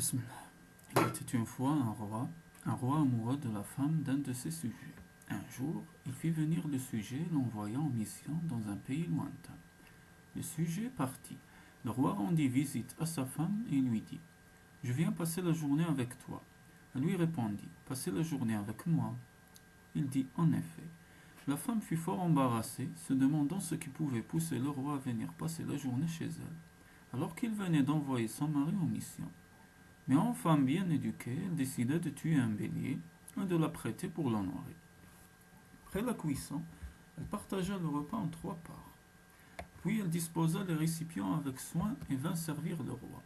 Bismillah. Il était une fois un roi amoureux de la femme d'un de ses sujets. Un jour, il fit venir le sujet, l'envoya en mission dans un pays lointain. Le sujet partit. Le roi rendit visite à sa femme et lui dit: Je viens passer la journée avec toi. Elle lui répondit: Passer la journée avec moi? Il dit: En effet. La femme fut fort embarrassée, se demandant ce qui pouvait pousser le roi à venir passer la journée chez elle, alors qu'il venait d'envoyer son mari en mission. Mais en femme bien éduquée, elle décida de tuer un bélier et de l'apprêter pour l'honorer. Après la cuisson, elle partagea le repas en 3 parts. Puis elle disposa les récipients avec soin et vint servir le roi.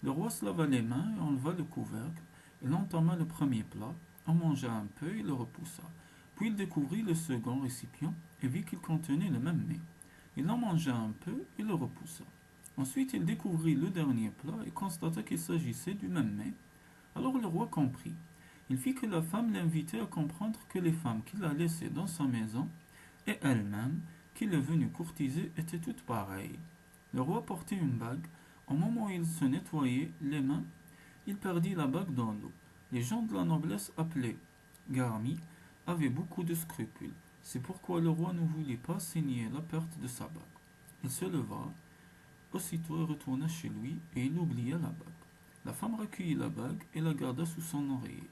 Le roi se lava les mains et enleva le couvercle. Il entama le premier plat, en mangea un peu et le repoussa. Puis il découvrit le second récipient et vit qu'il contenait le même mets. Il en mangea un peu et le repoussa. Ensuite il découvrit le dernier plat et constata qu'il s'agissait du même mets. Alors le roi comprit. Il fit que la femme l'invitait à comprendre que les femmes qu'il a laissées dans sa maison et elle-même, qu'il est venu courtiser, étaient toutes pareilles. Le roi portait une bague. Au moment où il se nettoyait les mains, il perdit la bague dans l'eau. Les gens de la noblesse, appelés Garmi, avaient beaucoup de scrupules. C'est pourquoi le roi ne voulut pas signer la perte de sa bague. Il se leva aussitôt et retourna chez lui, et il oublia la bague. La femme recueillit la bague et la garda sous son oreiller.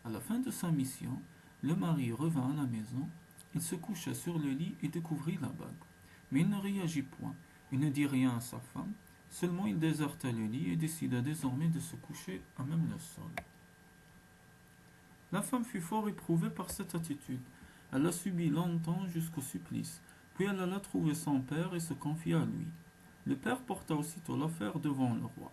À la fin de sa mission, le mari revint à la maison. Il se coucha sur le lit et découvrit la bague. Mais il ne réagit point. Il ne dit rien à sa femme. Seulement il déserta le lit et décida désormais de se coucher à même le sol. La femme fut fort éprouvée par cette attitude. Elle la subit longtemps jusqu'au supplice. Puis elle alla trouver son père et se confia à lui. Le père porta aussitôt l'affaire devant le roi.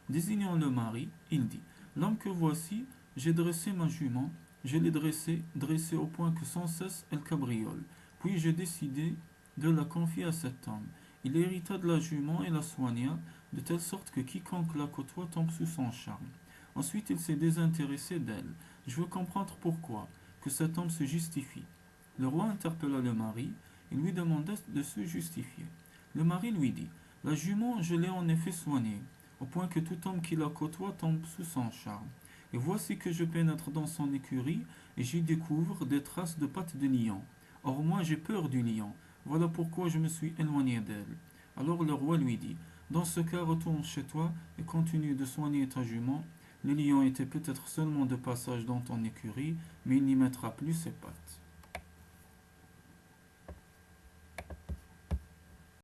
Désignant le mari, il dit: L'homme que voici, j'ai dressé ma jument, je l'ai dressée au point que sans cesse elle cabriole. Puis j'ai décidé de la confier à cet homme. Il hérita de la jument et la soigna, de telle sorte que quiconque la côtoie tombe sous son charme. Ensuite il s'est désintéressé d'elle. Je veux comprendre pourquoi, que cet homme se justifie. Le roi interpella le mari et lui demanda de se justifier. Le mari lui dit: La jument, je l'ai en effet soignée, au point que tout homme qui la côtoie tombe sous son charme. Et voici que je pénètre dans son écurie, et j'y découvre des traces de pattes de lion. Or moi j'ai peur du lion, voilà pourquoi je me suis éloigné d'elle. Alors le roi lui dit: Dans ce cas, retourne chez toi et continue de soigner ta jument. Le lion était peut-être seulement de passage dans ton écurie, mais il n'y mettra plus ses pattes.